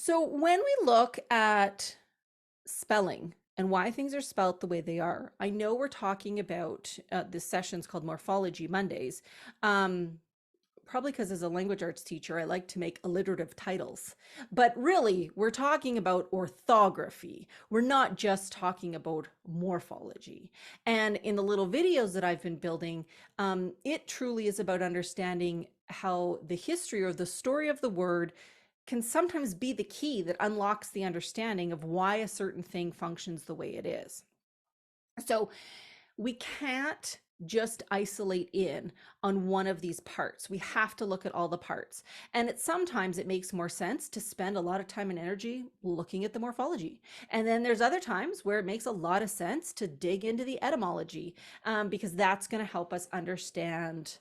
So when we look at spelling and why things are spelt the way they are, I know we're talking about this session's called Morphology Mondays. Um, Probably because as a language arts teacher, I like to make alliterative titles. But really, we're talking about orthography. We're not just talking about morphology. And in the little videos that I've been building, it truly is about understanding how the history or the story of the word can sometimes be the key that unlocks the understanding of why a certain thing functions the way it is. So we can't just isolate in on one of these parts. We have to look at all the parts. And sometimes it makes more sense to spend a lot of time and energy looking at the morphology. And then there's other times where it makes a lot of sense to dig into the etymology, because that's going to help us understand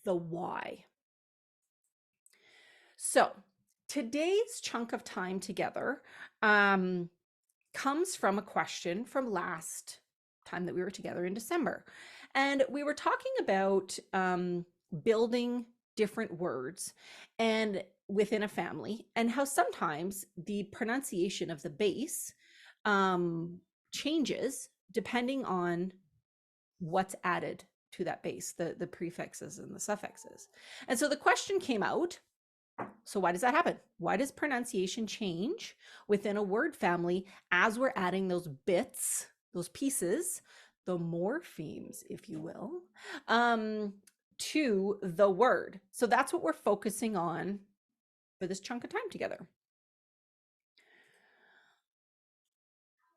the why. So today's chunk of time together comes from a question from last time that we were together in December. And we were talking about building different words and within a family, and how sometimes the pronunciation of the base changes depending on what's added to that base, the prefixes and the suffixes. And so the question came out, so why does that happen? Why does pronunciation change within a word family as we're adding those bits, those pieces, the morphemes, if you will, to the word? So that's what we're focusing on for this chunk of time together.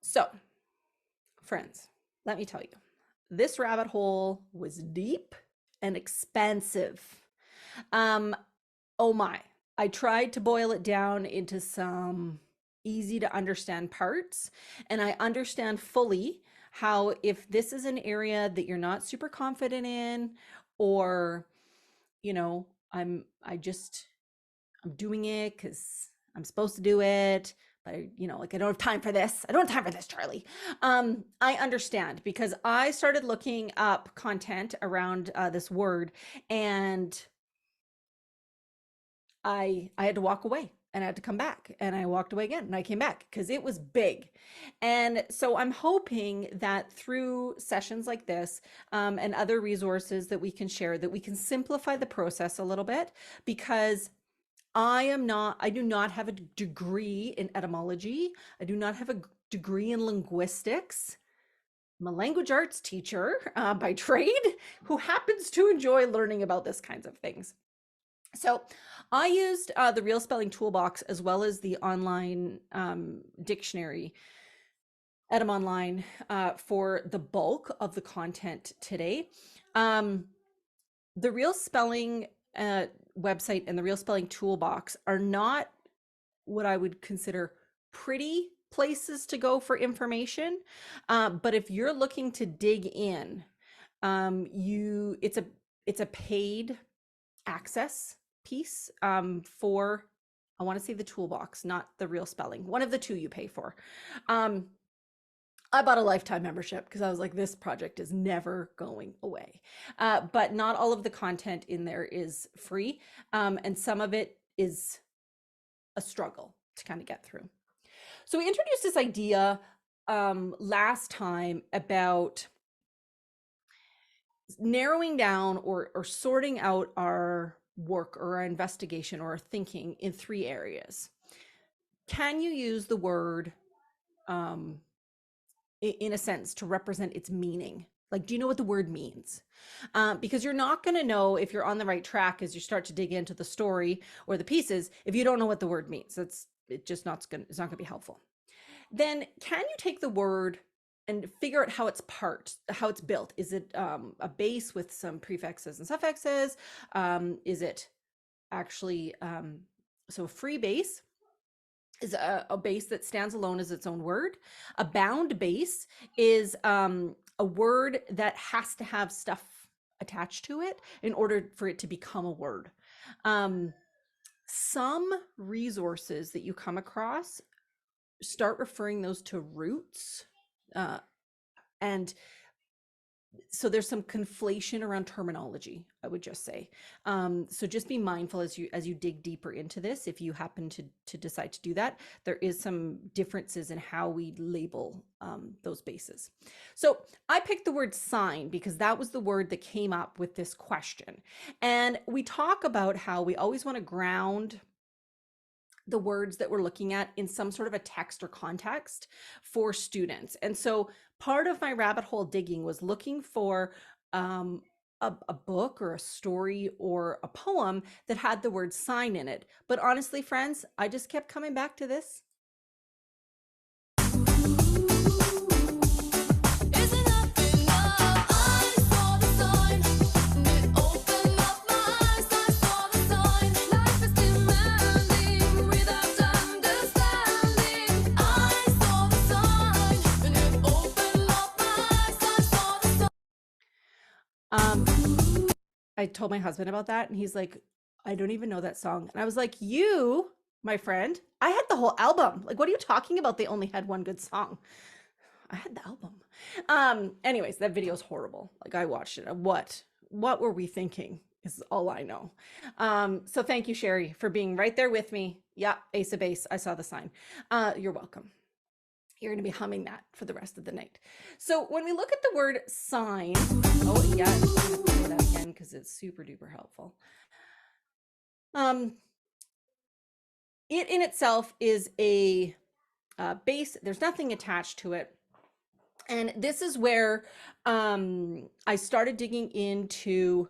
So, friends, let me tell you, this rabbit hole was deep and expansive. Oh my, I tried to boil it down into some easy to understand parts, and I understand fully how if this is an area that you're not super confident in, or you know, I'm doing it because I'm supposed to do it, but like I don't have time for this. I don't have time for this, Charlie. I understand, because I started looking up content around this word, and I had to walk away, and I had to come back, and I walked away again, and I came back because it was big. And so I'm hoping that through sessions like this, and other resources that we can share, that we can simplify the process a little bit, because I do not have a degree in etymology. I do not have a degree in linguistics. I'm a language arts teacher by trade, who happens to enjoy learning about this kinds of things. So I used the Real Spelling Toolbox, as well as the online dictionary, Edym Online, for the bulk of the content today. The Real Spelling website and the Real Spelling Toolbox are not what I would consider pretty places to go for information. But if you're looking to dig in, it's a paid access piece for, I want to say, the toolbox, not the Real Spelling. One of the two you pay for. I bought a lifetime membership because I was like, this project is never going away. But not all of the content in there is free, and some of it is a struggle to kind of get through. So we introduced this idea last time about narrowing down or sorting out our work or our investigation or our thinking in three areas. Can you use the word in a sense to represent its meaning? Like, do you know what the word means? Because you're not going to know if you're on the right track as you start to dig into the story or the pieces if you don't know what the word means. It's not going to be helpful. Then can you take the word and figure out how it's built? Is it a base with some prefixes and suffixes? Is it actually so a free base is a base that stands alone as its own word. A bound base is a word that has to have stuff attached to it in order for it to become a word. Some resources that you come across start referring those to roots, and so there's some conflation around terminology, I would just say. So just be mindful as you dig deeper into this. If you happen to decide to do that, there is some differences in how we label those bases. So I picked the word sign because that was the word that came up with this question. And we talk about how we always want to ground the words that we're looking at in some sort of a text or context for students. And so part of my rabbit hole digging was looking for um, a book or a story or a poem that had the word sign in it. But honestly, friends, I just kept coming back to this. Um, I told my husband about that, and he's like, I don't even know that song. And I was like, you, my friend, I had the whole album. Like, what are you talking about? They only had one good song. I had the album. Anyways, that video is horrible. Like, I watched it. What were we thinking? Is all I know. So thank you, Sherry, for being right there with me. Yeah, Ace of Base. I saw the sign. You're welcome. You're going to be humming that for the rest of the night. So when we look at the word sign, oh yeah, I'm going to play that again because it's super duper helpful. It in itself is a base. There's nothing attached to it. And this is where I started digging into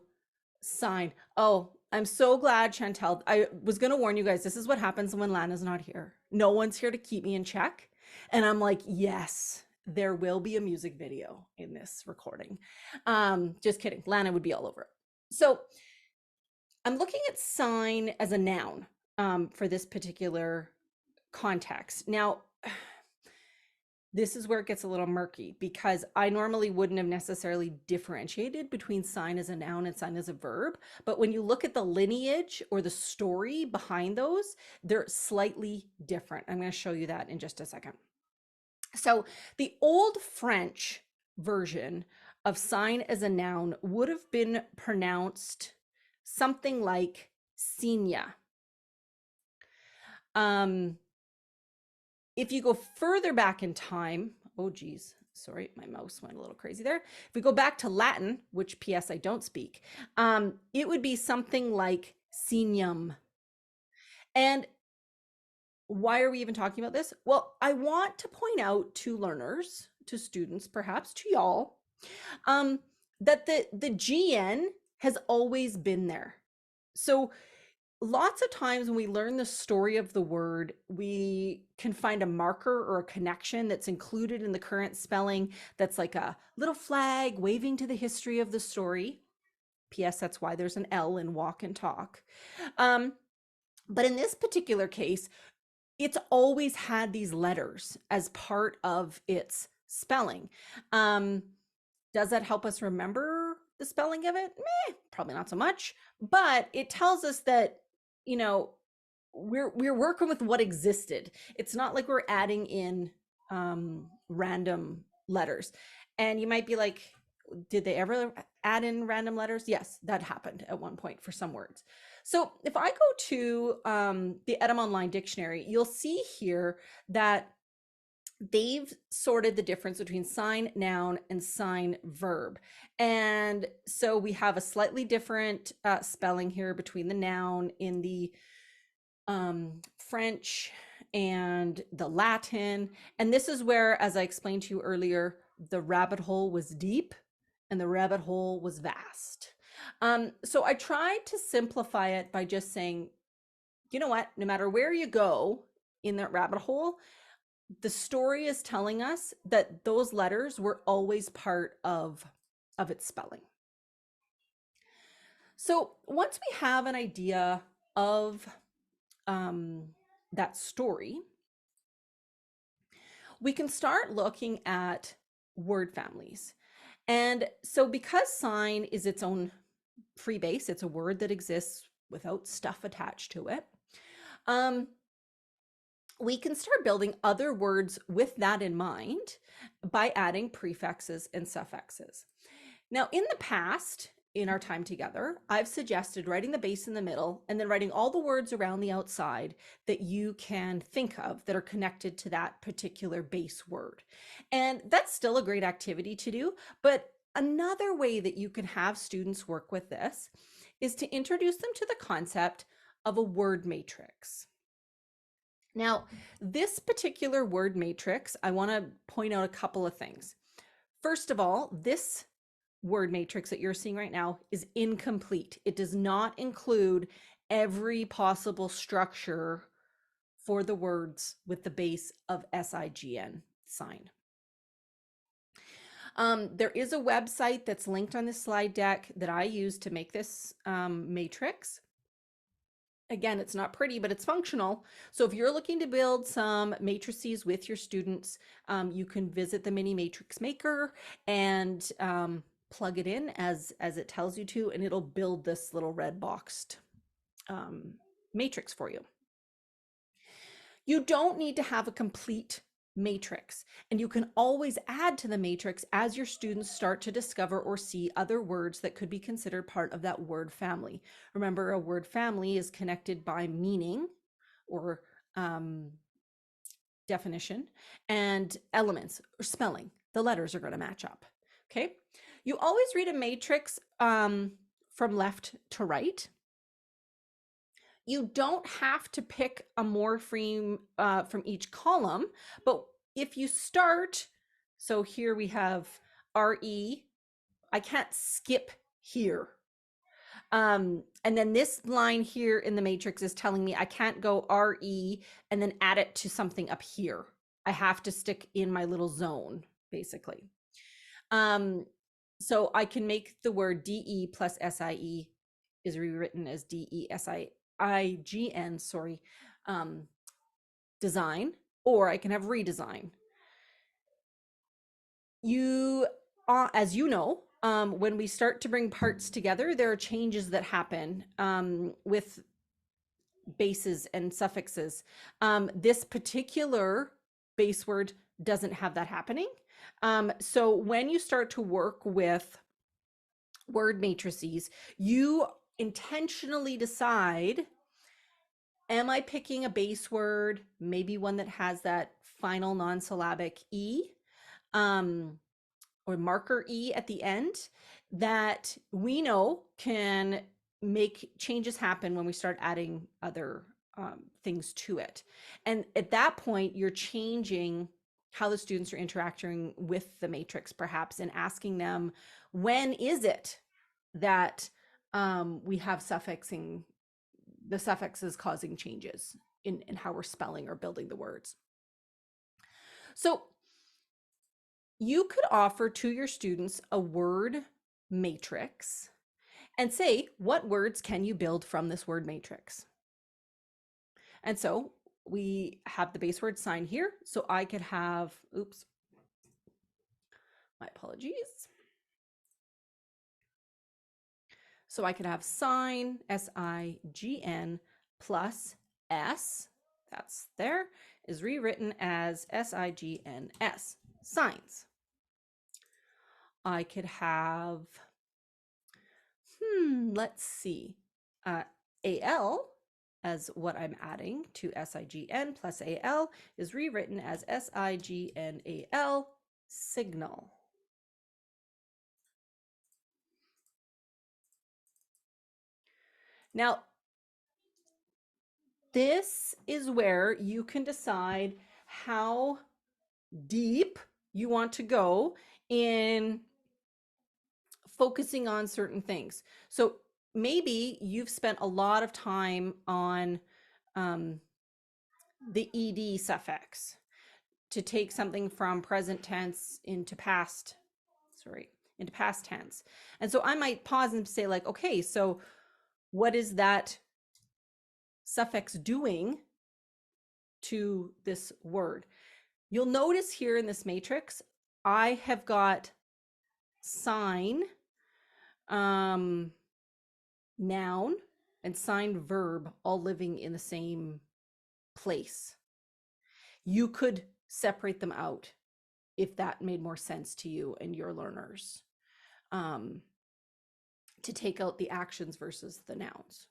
sign. Oh, I'm so glad, Chantel. I was going to warn you guys, this is what happens when Lana's not here. No one's here to keep me in check. And I'm like, yes, there will be a music video in this recording. Just kidding. Lana would be all over it. So I'm looking at sign as a noun for this particular context. Now, this is where it gets a little murky because I normally wouldn't have necessarily differentiated between sign as a noun and sign as a verb. But when you look at the lineage or the story behind those, they're slightly different. I'm going to show you that in just a second. So the old French version of sign as a noun would have been pronounced something like signa. If you go further back in time, oh geez, sorry, my mouse went a little crazy there. If we go back to Latin, which PS I don't speak, it would be something like signum. And why are we even talking about this? Well, I want to point out to learners, to students, perhaps to y'all, that the GN has always been there. So lots of times when we learn the story of the word, we can find a marker or a connection that's included in the current spelling that's like a little flag waving to the history of the story. PS, that's why there's an L in walk and talk. But in this particular case, it's always had these letters as part of its spelling. Does that help us remember the spelling of it? Probably not so much, but it tells us that, you know, we're working with what existed. It's not like we're adding in random letters. And you might be like, did they ever add in random letters? Yes, that happened at one point for some words. So if I go to the Edam Online Dictionary, you'll see here that they've sorted the difference between sign noun and sign verb. And so we have a slightly different spelling here between the noun in the French and the Latin. And this is where, as I explained to you earlier, the rabbit hole was deep and the rabbit hole was vast. So I tried to simplify it by just saying, you know what, no matter where you go in that rabbit hole, the story is telling us that those letters were always part of its spelling. So once we have an idea of that story, we can start looking at word families. And so because sign is its own free base, it's a word that exists without stuff attached to it, we can start building other words with that in mind by adding prefixes and suffixes. Now, in the past, in our time together, I've suggested writing the base in the middle and then writing all the words around the outside that you can think of that are connected to that particular base word. And that's still a great activity to do. But another way that you can have students work with this is to introduce them to the concept of a word matrix. Now, this particular word matrix, I want to point out a couple of things. First of all, this word matrix that you're seeing right now is incomplete. It does not include every possible structure for the words with the base of SIGN sign. There is a website that's linked on this slide deck that I use to make this matrix. Again, it's not pretty, but it's functional. So if you're looking to build some matrices with your students, you can visit the mini matrix maker and plug it in as it tells you to, and it'll build this little red boxed matrix for you. You don't need to have a complete matrix, and you can always add to the matrix as your students start to discover or see other words that could be considered part of that word family. Remember, a word family is connected by meaning or definition and elements or spelling. The letters are going to match up. Okay. You always read a matrix from left to right. You don't have to pick a morpheme from each column, but if you start, so here we have RE, I can't skip here. And then this line here in the matrix is telling me I can't go RE and then add it to something up here. I have to stick in my little zone, basically. So I can make the word DE plus SIE is rewritten as DESIGN, sorry, design, or I can have redesign. You, as you know, when we start to bring parts together, there are changes that happen with bases and suffixes. This particular base word doesn't have that happening. So when you start to work with word matrices, you intentionally decide, am I picking a base word, maybe one that has that final non-syllabic E, or marker E at the end, that we know can make changes happen when we start adding other things to it. And at that point, you're changing how the students are interacting with the matrix, perhaps, and asking them, when is it that we have suffixing, the suffixes causing changes in how we're spelling or building the words. So you could offer to your students a word matrix and say, what words can you build from this word matrix? And so we have the base word sign here. So I could have, oops, my apologies. So I could have sign, SIGN, plus S, that's there, is rewritten as SIGNS, signs. I could have, let's see, AL as what I'm adding to SIGN plus AL is rewritten as SIGNAL, signal. Now, this is where you can decide how deep you want to go in focusing on certain things. So maybe you've spent a lot of time on the ed suffix to take something from present tense into past tense. And so I might pause and say, like, okay, so what is that suffix doing to this word? You'll notice here in this matrix, I have got sign, noun, and sign verb all living in the same place. You could separate them out if that made more sense to you and your learners. to take out the actions versus the nouns.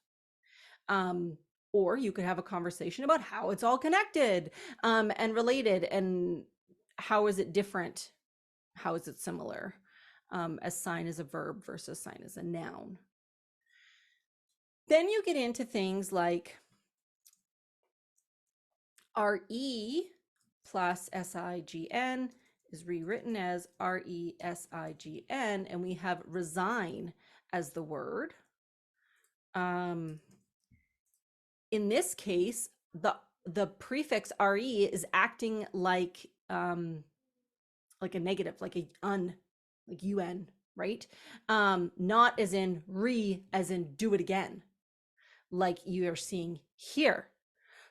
Um, or you could have a conversation about how it's all connected and related, and how is it different? How is it similar? As sign as a verb versus sign as a noun. Then you get into things like RE plus SIGN is rewritten as RESIGN, and we have resign as the word. In this case, the prefix RE is acting like a negative, like a un, like UN, right? Not as in as in do it again, like you are seeing here.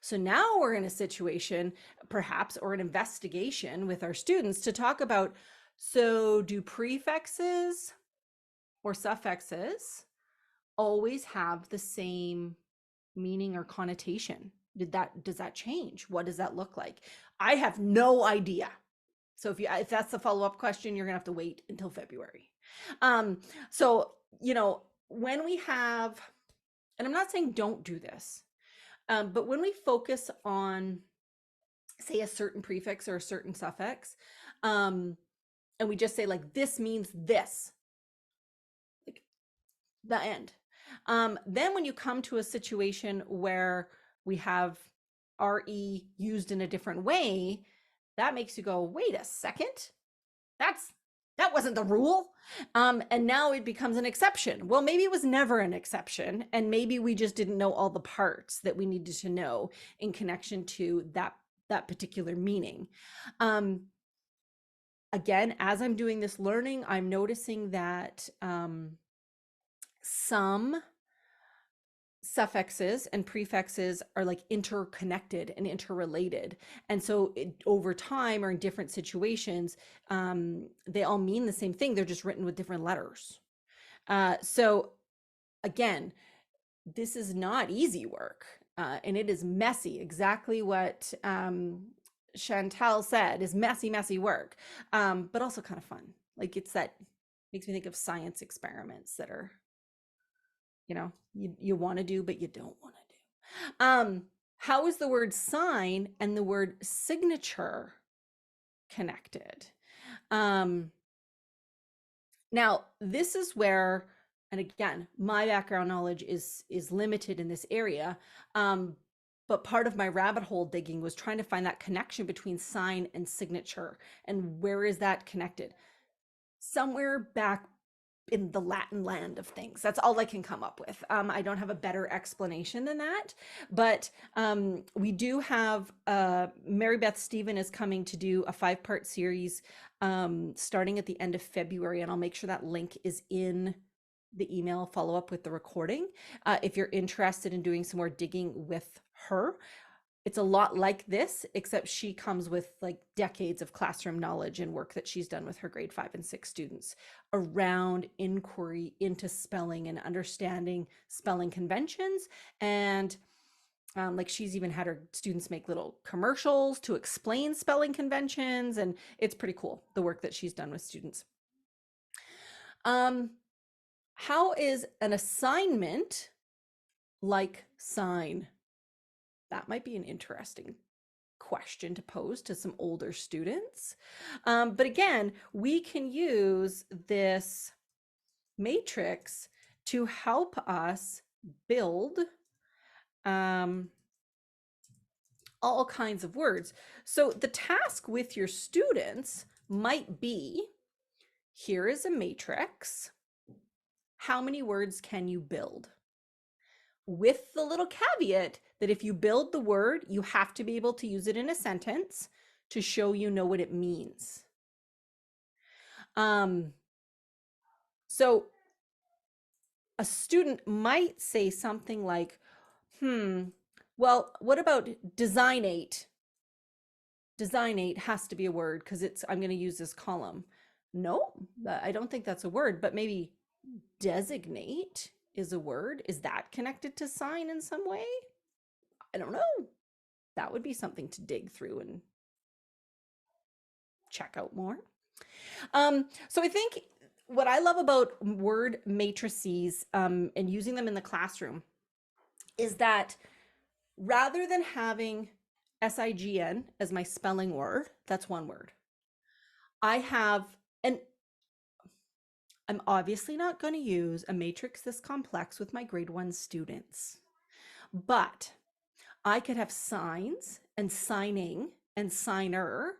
So now we're in a situation, perhaps, or an investigation with our students to talk about, so do prefixes or suffixes always have the same meaning or connotation? Does that change? What does that look like? I have no idea. So if that's the follow-up question, you're gonna have to wait until February. So when we have, and I'm not saying don't do this, but when we focus on, say, a certain prefix or a certain suffix, and we just say like this means this, like the end. Then when you come to a situation where we have RE used in a different way, that makes you go, wait a second, that wasn't the rule. And now it becomes an exception. Well, maybe it was never an exception, and maybe we just didn't know all the parts that we needed to know in connection to that particular meaning. Again, as I'm doing this learning, I'm noticing that some suffixes and prefixes are like interconnected and interrelated, and so over time or in different situations, they all mean the same thing, they're just written with different letters. So again, this is not easy work, and it is messy, exactly what Chantal said, is messy work, but also kind of fun. Like, makes me think of science experiments that are, you want to do, but you don't want to do. How is the word sign and the word signature connected? Now, this is where, and again, my background knowledge is limited in this area, but part of my rabbit hole digging was trying to find that connection between sign and signature, and where is that connected? Somewhere back in the Latin land of things. That's all I can come up with. I don't have a better explanation than that, but we do have, Mary Beth Stephen is coming to do a 5-part series starting at the end of February, and I'll make sure that link is in the email follow up with the recording. If you're interested in doing some more digging with her, it's a lot like this, except she comes with like decades of classroom knowledge and work that she's done with her grade 5 and 6 students around inquiry into spelling and understanding spelling conventions. And like, she's even had her students make little commercials to explain spelling conventions, and it's pretty cool, the work that she's done with students. How is an assignment like sign? That might be an interesting question to pose to some older students. But again, we can use this matrix to help us build all kinds of words. So the task with your students might be, here is a matrix. How many words can you build? With the little caveat that if you build the word, you have to be able to use it in a sentence to show you know what it means. So a student might say something like, well, what about designate? Designate has to be a word because I'm going to use this column. No, I don't think that's a word, but maybe designate is a word. Is that connected to sign in some way? I don't know. That would be something to dig through and check out more. So I think what I love about word matrices and using them in the classroom is that rather than having SIGN as my spelling word, that's one word. I have, and I'm obviously not going to use a matrix this complex with my grade 1 students, but I could have signs and signing and signer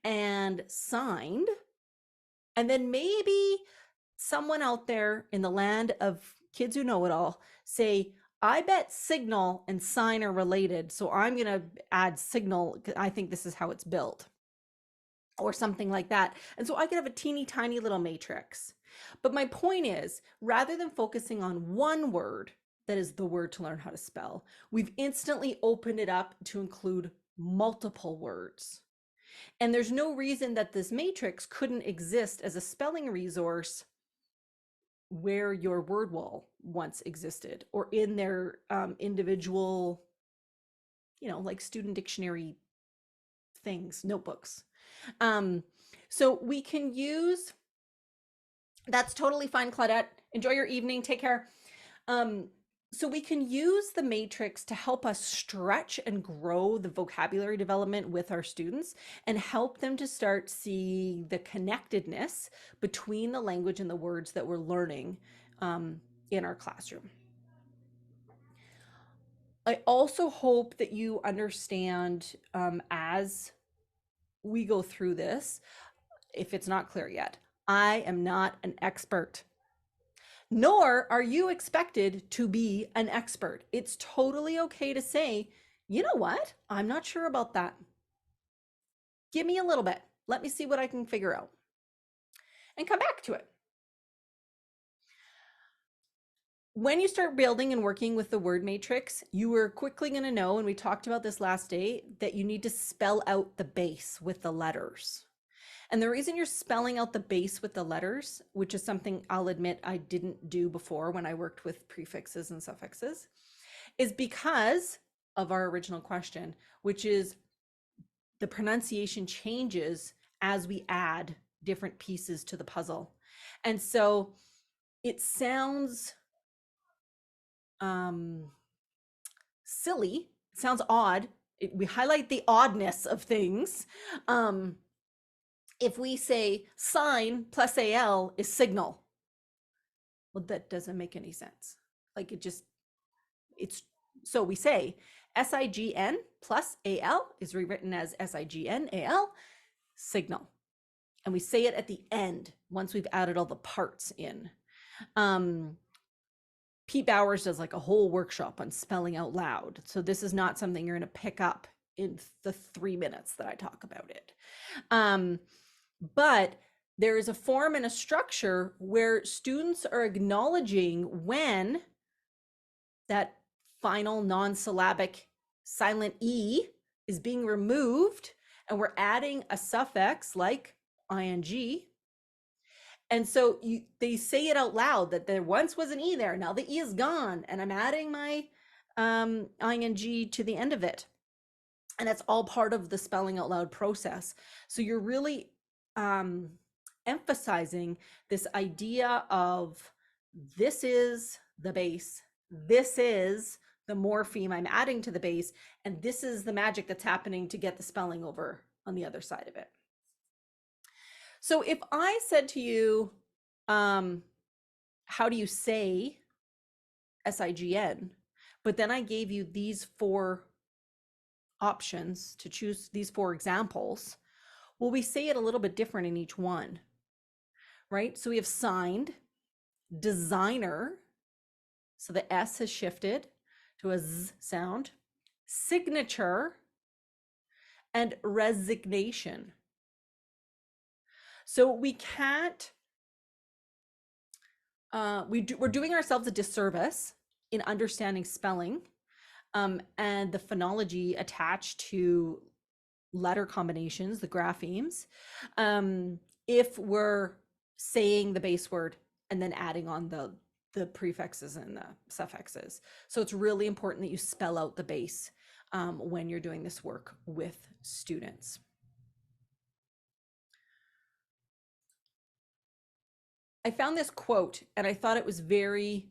and signed, and then maybe someone out there in the land of kids who know it all say, I bet signal and sign are related, so I'm going to add signal. I think this is how it's built, or something like that. And so I could have a teeny tiny little matrix. But my point is, rather than focusing on one word that is the word to learn how to spell, we've instantly opened it up to include multiple words. And there's no reason that this matrix couldn't exist as a spelling resource where your word wall once existed, or in their individual, like student dictionary things, notebooks. So we can use, that's totally fine, Claudette. Enjoy your evening. Take care. So we can use the matrix to help us stretch and grow the vocabulary development with our students and help them to start seeing the connectedness between the language and the words that we're learning in our classroom. I also hope that you understand as we go through this, if it's not clear yet, I am not an expert, nor are you expected to be an expert. It's totally okay to say, you know what? I'm not sure about that. Give me a little bit. Let me see what I can figure out and come back to it. When you start building and working with the word matrix, you are quickly going to know, and we talked about this last day, that you need to spell out the base with the letters. And the reason you're spelling out the base with the letters, which is something I'll admit I didn't do before when I worked with prefixes and suffixes, is because of our original question, which is the pronunciation changes as we add different pieces to the puzzle. And so it sounds silly, it sounds odd. We highlight the oddness of things. If we say sign plus AL is signal, well, that doesn't make any sense. Like so we say SIGN plus AL is rewritten as SIGN AL, signal. And we say it at the end once we've added all the parts in. Pete Bowers does like a whole workshop on spelling out loud. So this is not something you're going to pick up in the 3 minutes that I talk about it. But there is a form and a structure where students are acknowledging when that final non-syllabic silent E is being removed, and we're adding a suffix like ing. And so they say it out loud that there once was an E there, now the E is gone, and I'm adding my ing to the end of it. And that's all part of the spelling out loud process. So you're really emphasizing this idea of this is the base, this is the morpheme I'm adding to the base, and this is the magic that's happening to get the spelling over on the other side of it. So if I said to you, how do you say SIGN? But then I gave you these 4 options to choose, these 4 examples. Well, we say it a little bit different in each one, right? So we have signed, designer, so the S has shifted to a Z sound, signature, and resignation. So we can't, we're doing ourselves a disservice in understanding spelling and the phonology attached to letter combinations, the graphemes, if we're saying the base word and then adding on the prefixes and the suffixes. So it's really important that you spell out the base when you're doing this work with students. I found this quote and I thought it was very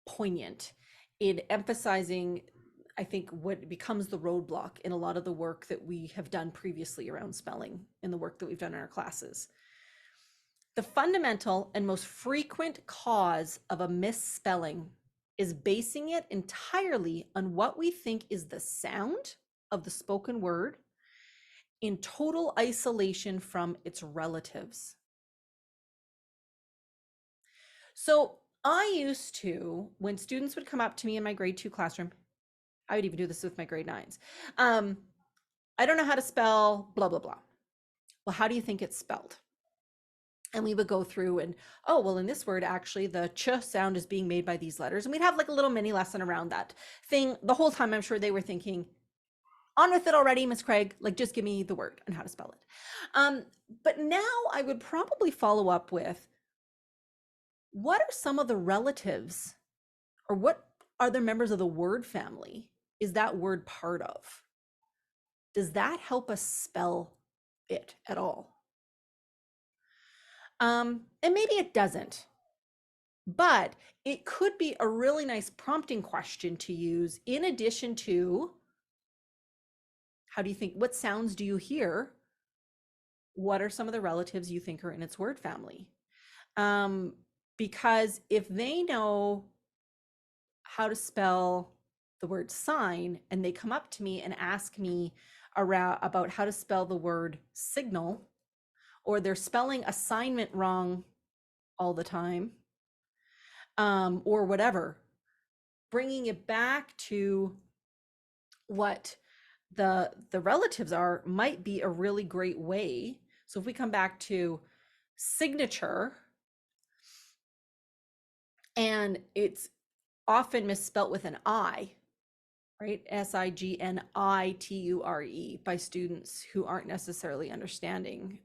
poignant in emphasizing, I think, what becomes the roadblock in a lot of the work that we have done previously around spelling in the work that we've done in our classes. The fundamental and most frequent cause of a misspelling is basing it entirely on what we think is the sound of the spoken word in total isolation from its relatives. So I used to, when students would come up to me in my grade 2 classroom, I would even do this with my grade 9s. I don't know how to spell blah, blah, blah. Well, how do you think it's spelled? And we would go through and, oh, well, in this word, actually, the ch sound is being made by these letters. And we'd have like a little mini lesson around that thing. The whole time, I'm sure they were thinking, on with it already, Miss Craig, like just give me the word and how to spell it. But now I would probably follow up with, what are some of the relatives or what are the members of the word family is that word part of? Does that help us spell it at all? And maybe it doesn't, but it could be a really nice prompting question to use in addition to, how do you think, what sounds do you hear? What are some of the relatives you think are in its word family? Because if they know how to spell the word sign and they come up to me and ask me about how to spell the word signal, or they're spelling assignment wrong all the time, or whatever, bringing it back to what the relatives are might be a really great way. So if we come back to signature, and it's often misspelt with an I, right? Signiture by students who aren't necessarily understanding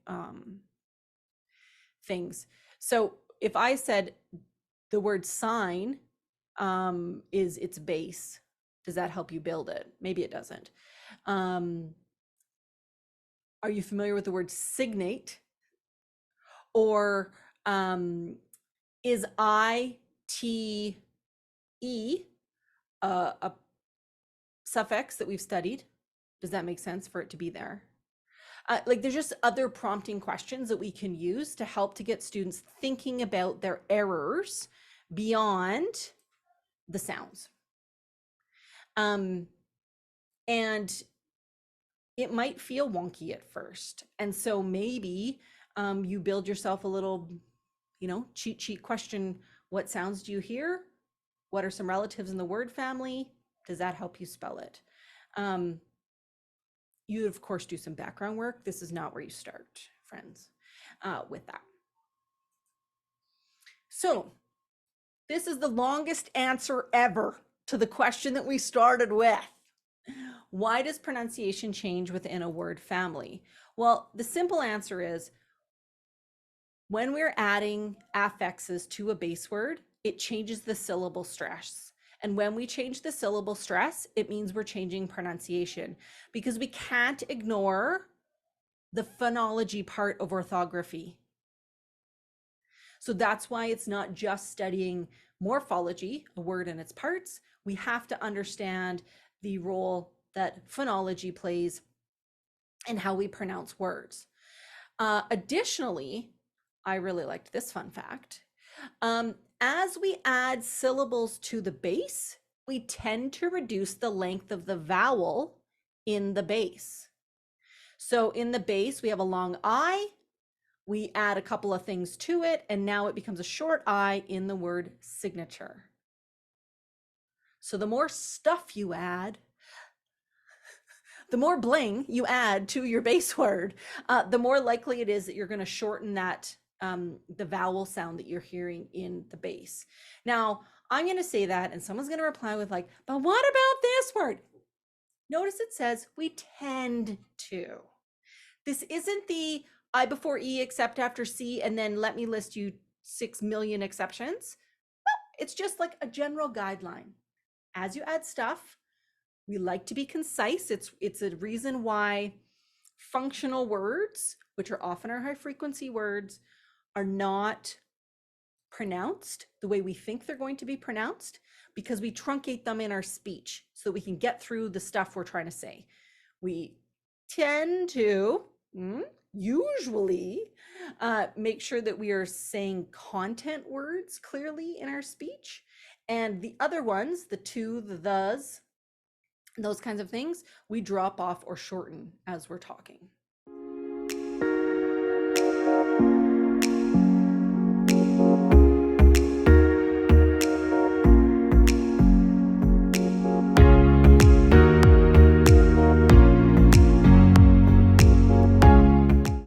things. So if I said the word sign is its base, does that help you build it? Maybe it doesn't. Are you familiar with the word signate? Or is ITE a suffix that we've studied? Does that make sense for it to be there? Like there's just other prompting questions that we can use to help to get students thinking about their errors beyond the sounds. And it might feel wonky at first. And so maybe you build yourself a little, cheat sheet question. What sounds do you hear? What are some relatives in the word family? Does that help you spell it? You, of course, do some background work. This is not where you start, friends, with that. So this is the longest answer ever to the question that we started with. Why does pronunciation change within a word family? Well, the simple answer is when we're adding affixes to a base word, it changes the syllable stress. And when we change the syllable stress, it means we're changing pronunciation, because we can't ignore the phonology part of orthography. So that's why it's not just studying morphology, a word and its parts. We have to understand the role that phonology plays and how we pronounce words. Additionally, I really liked this fun fact. As we add syllables to the base, we tend to reduce the length of the vowel in the base. So in the base, we have a long I, we add a couple of things to it, and now it becomes a short I in the word signature. So the more stuff you add, the more bling you add to your base word, the more likely it is that you're going to shorten that, the vowel sound that you're hearing in the base. Now, I'm going to say that, and someone's going to reply with like, but what about this word? Notice it says we tend to. This isn't the I before E except after C, and then let me list you 6 million exceptions. No, it's just like a general guideline. As you add stuff, we like to be concise. It's a reason why functional words, which are often our high frequency words, are not pronounced the way we think they're going to be pronounced because we truncate them in our speech so that we can get through the stuff we're trying to say. We tend to usually make sure that we are saying content words clearly in our speech. And the other ones, the to, the thes, those kinds of things, we drop off or shorten as we're talking.